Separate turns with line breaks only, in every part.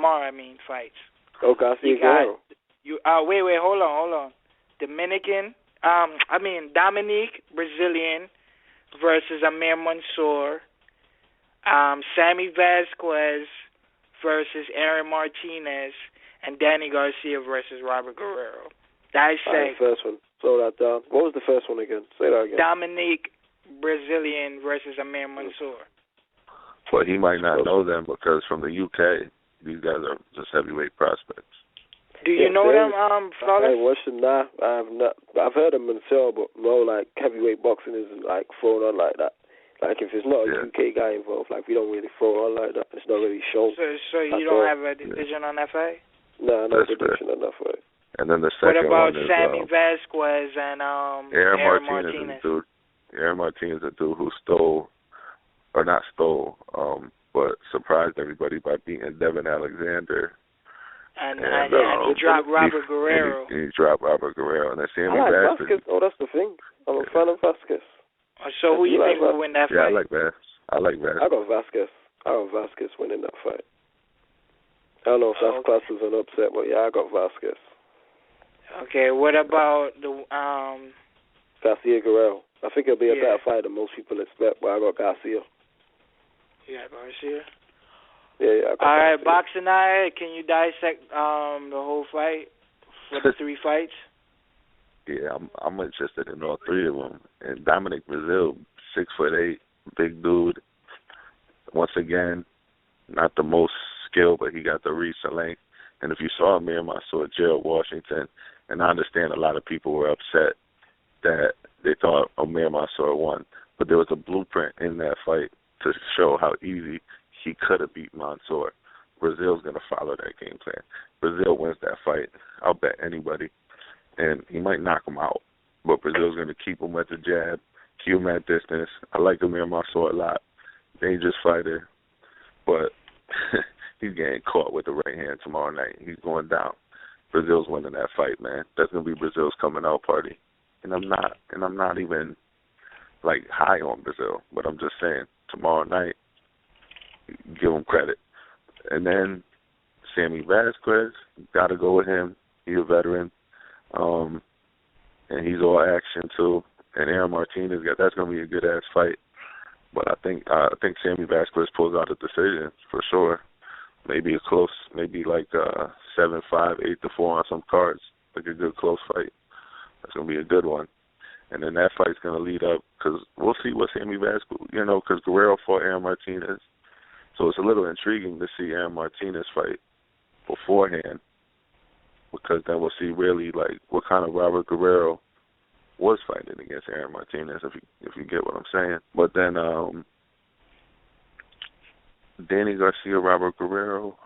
AMR, fights.
Oh, Garcia, Guerrero.
Wait, hold on. Dominic, Breazeale versus AMIR Mansour. Sammy Vasquez versus Aaron Martinez, and Danny Garcia versus Robert Guerrero. Dissect.
The first one. Slow that down. What was the first one again? Say that again.
Dominic, Breazeale versus AMIR Mansour.
Well, he might not know them because from the UK, these guys are just heavyweight prospects.
Do you know them, fellas?
I ain't watching that. I've not. I've heard of Mansour, but no, like heavyweight boxing isn't like thrown on like that. Like if it's not a UK guy involved, like we don't really throw on like that. It's not really shown.
So you don't have a division on that fight?
No, no division on that fight.
And then the second
one
is
Sammy Vasquez and Aaron Martinez?
Aaron Martinez, a dude who but surprised everybody by beating Devin Alexander.
And he dropped Robert Guerrero.
He dropped Robert Guerrero. And then Sammy
Vasquez. Oh, that's the thing. I'm a fan of Vasquez.
So who you think will win that fight?
Yeah, I like Vasquez.
I got Vasquez winning that fight. I don't know if that's classed as an upset, but yeah, I got Vasquez.
Okay, what about the
Garcia Guerrero? I think it'll be a better fight than most people expect, but I got Garcia.
You got Garcia?
Yeah, I got
All right,
Garcia.
Boxingeye, can you dissect the whole fight for the 3 fights?
Yeah, I'm interested in all 3 of them. And Dominic Breazeale, 6'8", big dude. Once again, not the most skill, but he got the reach and length. And if you saw AMIR Mansour, Gerald Washington, and I understand a lot of people were upset that they thought AMIR Mansour won, but there was a blueprint in that fight to show how easy he could have beat Mansour. Breazeale's going to follow that game plan. Breazeale wins that fight. I'll bet anybody. And he might knock him out, but Breazeale's going to keep him at the jab, keep him at distance. I like AMIR Mansour a lot. Dangerous fighter, but he's getting caught with the right hand tomorrow night. He's going down. Breazeale's winning that fight, man. That's going to be Breazeale's coming out party. And I'm not even like high on Breazeale, but I'm just saying tomorrow night, give him credit. And then Sammy Vasquez, got to go with him. He's a veteran. And he's all action too. And Aaron Martinez, that's going to be a good ass fight. But I think Sammy Vasquez pulls out a decision for sure. Maybe a close, maybe like 7-5, 8-4 on some cards, like a good close fight. That's going to be a good one. And then that fight's going to lead up because we'll see what Sammy Vasquez, because Guerrero fought Aaron Martinez. So it's a little intriguing to see Aaron Martinez fight beforehand, because then we'll see really like what kind of Robert Guerrero was fighting against Aaron Martinez, if you get what I'm saying. But then Danny Garcia, Robert Guerrero,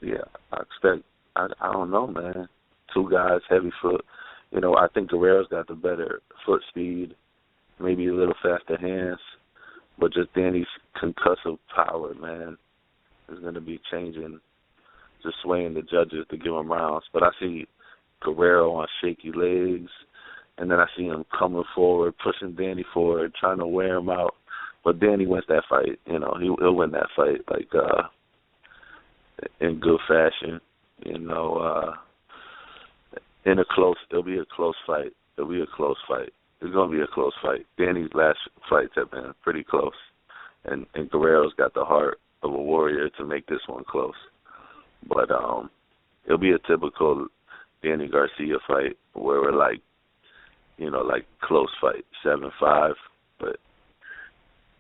yeah, I expect, I don't know, man. 2 guys, heavy foot. I think Guerrero's got the better foot speed, maybe a little faster hands, but just Danny's concussive power, man, is going to be changing, just swaying the judges to give him rounds. But I see Guerrero on shaky legs, and then I see him coming forward, pushing Danny forward, trying to wear him out. But Danny wins that fight. He'll win that fight, like, in good fashion. It'll be a close fight. It's going to be a close fight. Danny's last fights have been pretty close, and Guerrero's got the heart of a warrior to make this one close. But it'll be a typical Danny Garcia fight where we're like close fight, 7-5. But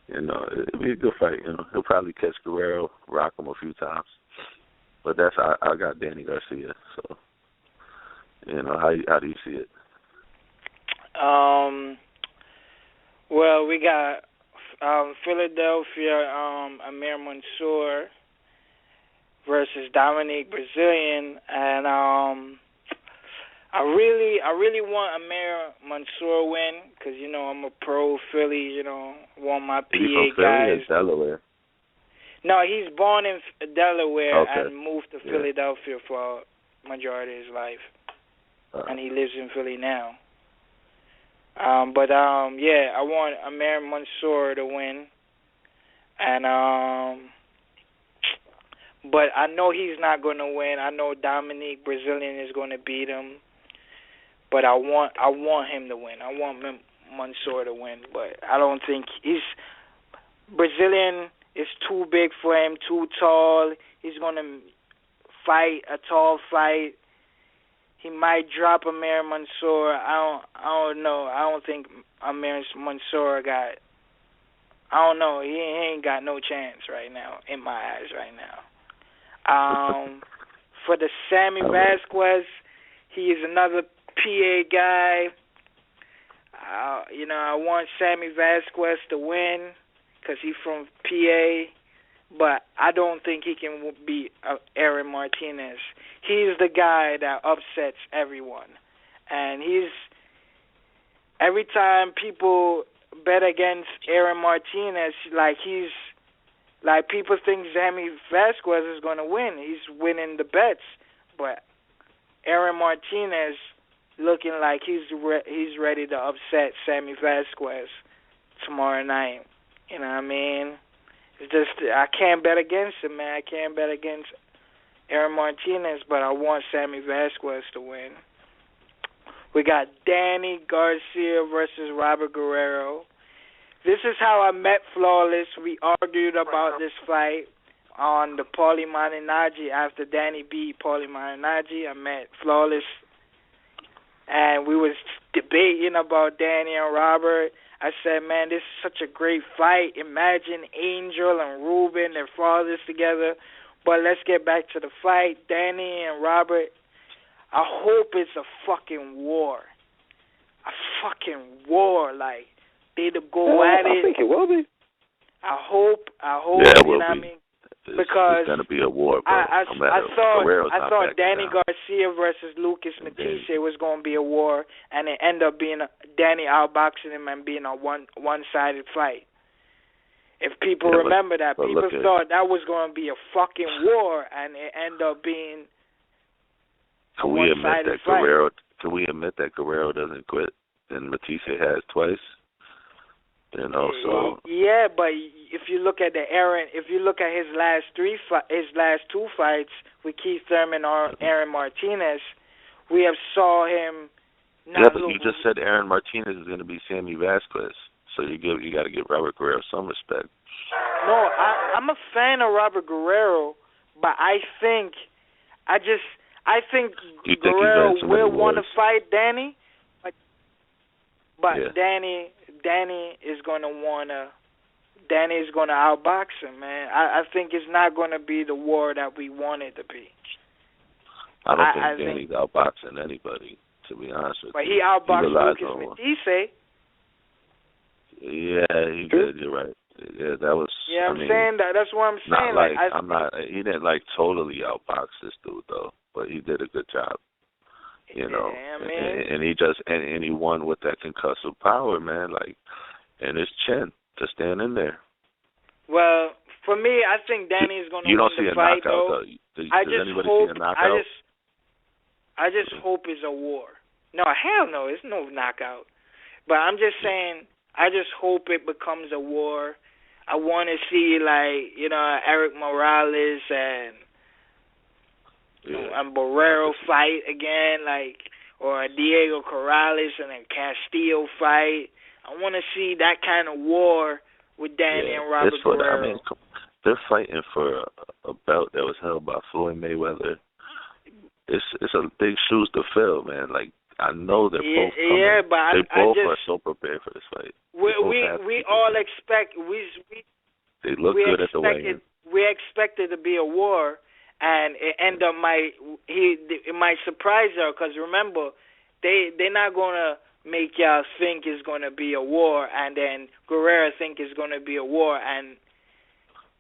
it'll be a good fight. He'll probably catch Guerrero, rock him a few times. But I got Danny Garcia. So how do you see it?
Well, we got Philadelphia AMIR Mansour versus Dominic Breazeale, and I really want AMIR Mansour win because I'm a pro Philly. Want my PA
He's from
guys.
Philly or Delaware?
No, he's born in Delaware and moved to
Yeah.
Philadelphia for majority of his life, and he lives in Philly now. I want AMIR Mansour to win, and But I know he's not going to win. I know DOMINIC Breazeale is going to beat him. But I want him to win. I want Mansour to win. But I don't think Brazilian is too big for him, too tall. He's going to fight a tall fight. He might drop AMIR Mansour. I don't know. I don't think AMIR Mansour got. I don't know. He ain't got no chance right now in my eyes right now. For the SAMMY Vasquez, he is another PA guy. I want SAMMY Vasquez to win because he's from PA, but I don't think he can beat Aaron Martinez. He's the guy that upsets everyone, and every time people bet against Aaron Martinez, people think SAMMY Vasquez is going to win. He's winning the bets, but Aaron Martinez looking like he's ready to upset SAMMY Vasquez tomorrow night. You know what I mean? It's just I can't bet against him, man. I can't bet against Aaron Martinez, but I want SAMMY Vasquez to win. We got Danny Garcia versus Robert Guerrero. This is how I met Flawless. We argued about this fight on the Paulie Malignaggi. After Danny beat Paulie Malignaggi, I met Flawless, and we was debating about Danny and Robert. I said, man, this is such a great fight. Imagine Angel and Ruben, their fathers together. But let's get back to the fight. Danny and Robert, I hope it's a fucking war. A fucking war. Like, they to go at it.
I think it will be.
I hope,
yeah, it will
you know what I
be.
mean? Because
it's going to be a war, bro.
I thought Danny
down.
Garcia versus Lucas Matisse was going to be a war, and it ended up being Danny outboxing him and being a one-sided fight. If people remember that, people thought that was going to be a fucking war, and it ended up being a one-sided fight.
Can we admit that Guerrero doesn't quit, and Matisse has twice?
Yeah, but if you look at his last two fights with Keith Thurman or Aaron Martinez, we have saw him.
You just said Aaron Martinez is going to be SAMMY Vasquez, so you got to give Robert Guerrero some respect.
No, I'm a fan of Robert Guerrero, but I think Guerrero will want to fight Danny, but yeah. Danny is going to outbox him, man. I think it's not going to be the war that we want it to be.
I don't think Danny's outboxing anybody, to be honest with you.
But he outboxed Lucas Matisse.
Yeah, he did. You're right. Yeah, that was.
Yeah, saying that. That's what I'm saying.
He didn't totally outbox this dude though, but he did a good job. You know, and he won with that concussive power, man. And his chin to stand in there.
Well, for me, I think Danny's going to win the fight, though. Does anybody see a knockout? I just hope it's a war. No, hell no, it's no knockout. But I'm just saying, I just hope it becomes a war. I want to see Eric Morales and Guerrero fight again, or Diego Corrales and a Castillo fight. I want to see that kind of war with Danny and Robert Guerrero.
They're fighting for a belt that was held by Floyd Mayweather. It's a big shoes to fill, man. I know they're both coming. Yeah, but they both are so prepared for this fight.
We all expect
they look good at the weigh-in.
We expect it to be a war, and it might surprise y'all because remember they're not gonna make y'all think it's gonna be a war, and then Guerrero think it's gonna be a war, and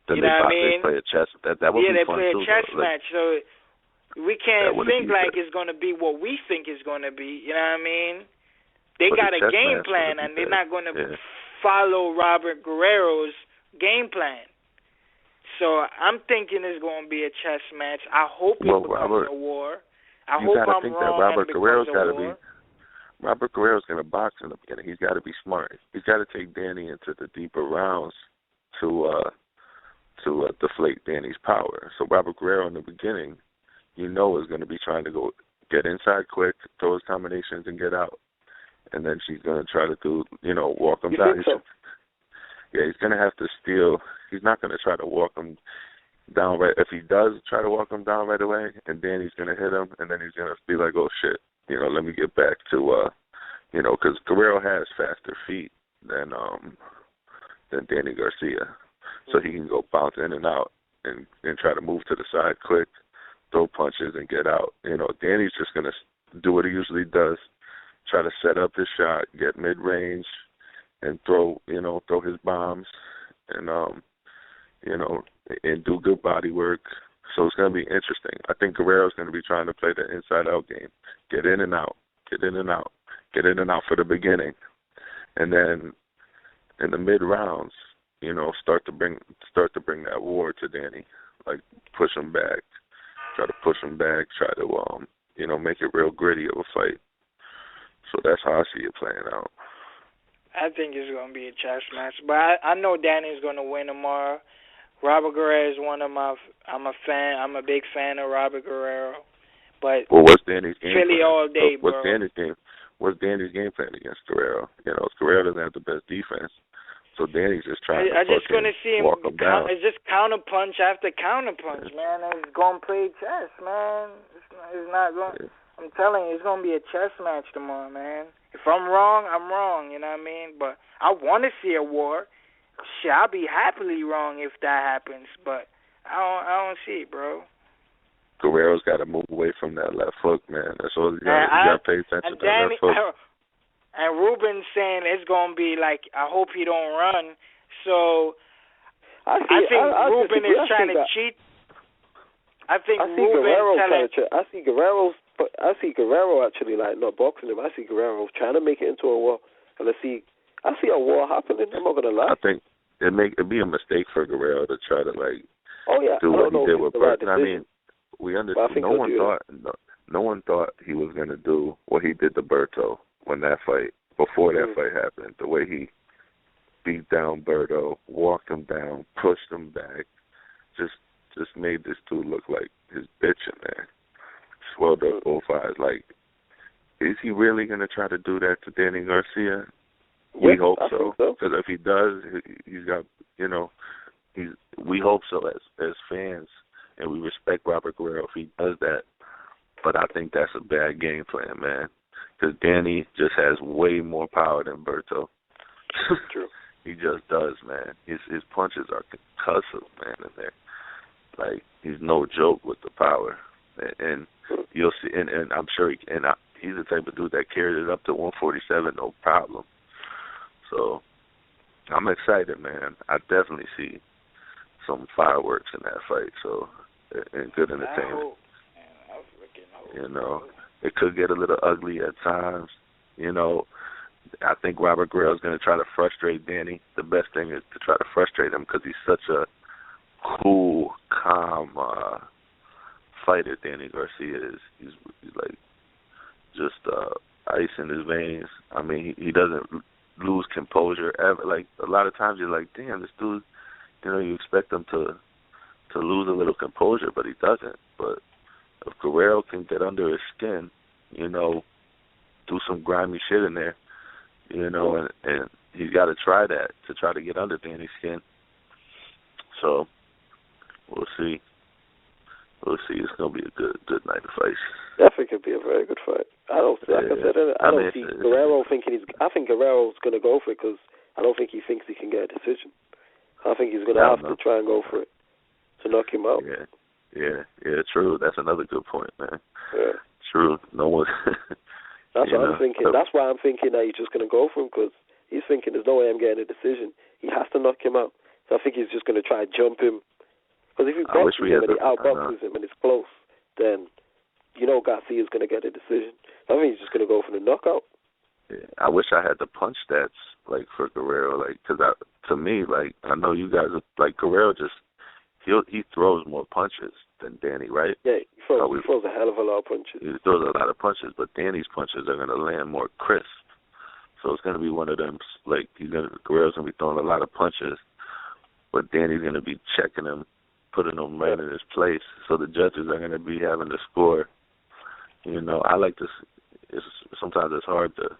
then
you know what I mean?
They play a chess. That would be
they
fun
play
too,
a chess match. So we can't think it's gonna be what we think it's gonna be. You know what I mean? They got a game plan, and they're not gonna follow Robert Guerrero's game plan. So I'm thinking it's going to be a chess match. I hope it becomes a war. I hope I'm wrong.
Robert Guerrero's going to box in the beginning. He's got to be smart. He's got to take Danny into the deeper rounds to deflate Danny's power. So Robert Guerrero in the beginning, is going to be trying to go get inside quick, throw his combinations, and get out. And then she's going to try to do, walk him down. Yeah, he's going to have to steal. He's not going to try to walk him down right. If he does try to walk him down right away, and Danny's going to hit him, and then he's going to be like, oh, shit, let me get back to, because Guerrero has faster feet than Danny Garcia. So he can go bounce in and out and try to move to the side quick, throw punches, and get out. Danny's just going to do what he usually does, try to set up his shot, get mid-range, and throw his bombs, and and do good body work. So it's going to be interesting. I think Guerrero's going to be trying to play the inside-out game, get in and out, get in and out, get in and out for the beginning, and then in the mid-rounds, start to bring that war to Danny, like push him back, try to push him back, try to make it real gritty of a fight. So that's how I see it playing out.
I think it's going to be a chess match, but I know Danny's going to win tomorrow. Robert Guerrero is I'm a big fan of Robert Guerrero. But
what's Danny's game
Philly
plan?
all day,
what's
bro.
What's Danny's game plan against Guerrero? Guerrero doesn't have the best defense, so Danny's just trying to
just going to see him
walk him down.
It's just counter punch after counter punch, man. He's going to play chess, man. It's not going. Yeah. I'm telling you, it's going to be a chess match tomorrow, man. If I'm wrong, I'm wrong, you know what I mean? But I want to see a war. Shit, I'll be happily wrong if that happens, but I don't see it, bro.
Guerrero's got to move away from that left hook, man. That's all you got to pay attention to that left hook.
And Ruben's saying it's going to be like, I hope he don't run. So I think Ruben is trying to cheat. I see Guerrero actually not boxing him. I see Guerrero trying to make it into a war, and I see a war happening. I'm not gonna lie. I think it'd be a mistake for Guerrero to try to do what he did with Burton. I mean, we understand. No one thought he was gonna do what he did to Berto before that fight happened. The way he beat down Berto, walked him down, pushed him back, just made this dude look like his bitch in there. Swelled up both eyes. Like, is he really going to try to do that to Danny Garcia? We hope so. Because if he does, he's got, we hope so as fans, and we respect Robert Guerrero if he does that. But I think that's a bad game plan, man. Because Danny just has way more power than Berto. True. He just does, man. His punches are concussive, man, in there. Like, he's no joke with the power. And you'll see, and I'm sure he's the type of dude that carried it up to 147, no problem. So I'm excited, man. I definitely see some fireworks in that fight. So, and good entertainment. It could get a little ugly at times. I think Robert Guerrero's going to try to frustrate Danny. The best thing is to try to frustrate him because he's such a cool, calm fighter. Danny Garcia is. He's like just ice in his veins. I mean, he doesn't lose composure ever. Like, a lot of times you're like, damn, this dude, you expect him to lose a little composure, but he doesn't. But if Guerrero can get under his skin, do some grimy shit in there, and he's got to try that to try to get under Danny's skin. So we'll see. It's gonna be a good night of fights. Definitely could be a very good fight. I don't see Guerrero thinking I think Guerrero's gonna go for it because I don't think he thinks he can get a decision. I think he's gonna have to try and go for it to knock him out. Yeah, true. That's another good point, man. Yeah, true. No one. That's what I'm thinking. That's why I'm thinking that he's just gonna go for him because he's thinking there's no way I'm getting a decision. He has to knock him out. So I think he's just gonna try and jump him. Because if he boxes him and he outboxes him and it's close, then Garcia's going to get a decision. I think he's just going to go for the knockout. Yeah, I wish I had the punch stats, for Guerrero, because to me, I know you guys, Guerrero he throws more punches than Danny, right? Yeah, he throws a hell of a lot of punches. He throws a lot of punches, but Danny's punches are going to land more crisp. So it's going to be one of them, Guerrero's going to be throwing a lot of punches,
but Danny's going to be checking him, putting him right in his place. So the judges are going to be having to score. You know, I like to. Sometimes it's hard to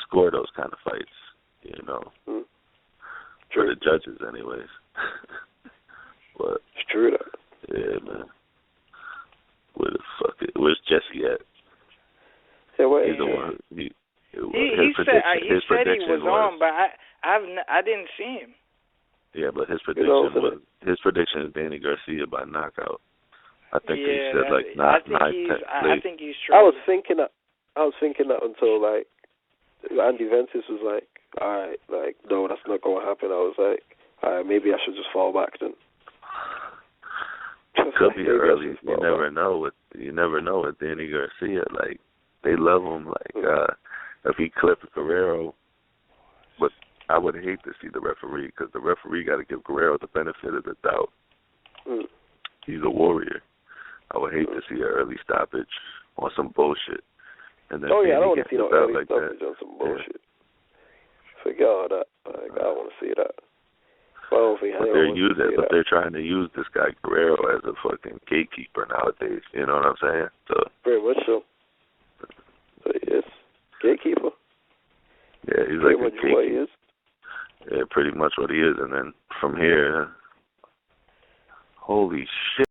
score those kind of fights. You know, for the judges, anyways. But
it's true though.
Yeah, man. Where's Jesse at?
Yeah, what?
He's the one.
He said he was on, but I didn't see him.
Yeah, but his prediction is Danny Garcia by knockout. I think he said like 9, 10.
I think he's true.
I was thinking that until like Andy Ventus was like, all right, like no, that's not going to happen. I was like, all right, maybe I should just fall back then.
Could be early. You never know with Danny Garcia. Like they love him. Like if he clipped Guerrero, but I would hate to see the referee because the referee got to give Guerrero the benefit of the doubt. He's a warrior. I would hate to see an early stoppage on some bullshit. And then
I don't want to see no early
like
stoppage on some bullshit. Forget all that. Like, I don't want to see that.
They're trying to use this guy Guerrero as a fucking gatekeeper nowadays. You know what I'm saying? So
very much so. So he is gatekeeper.
Yeah, he's
pretty
like
much what he is.
Yeah, pretty much what he is. And then from here, holy shit.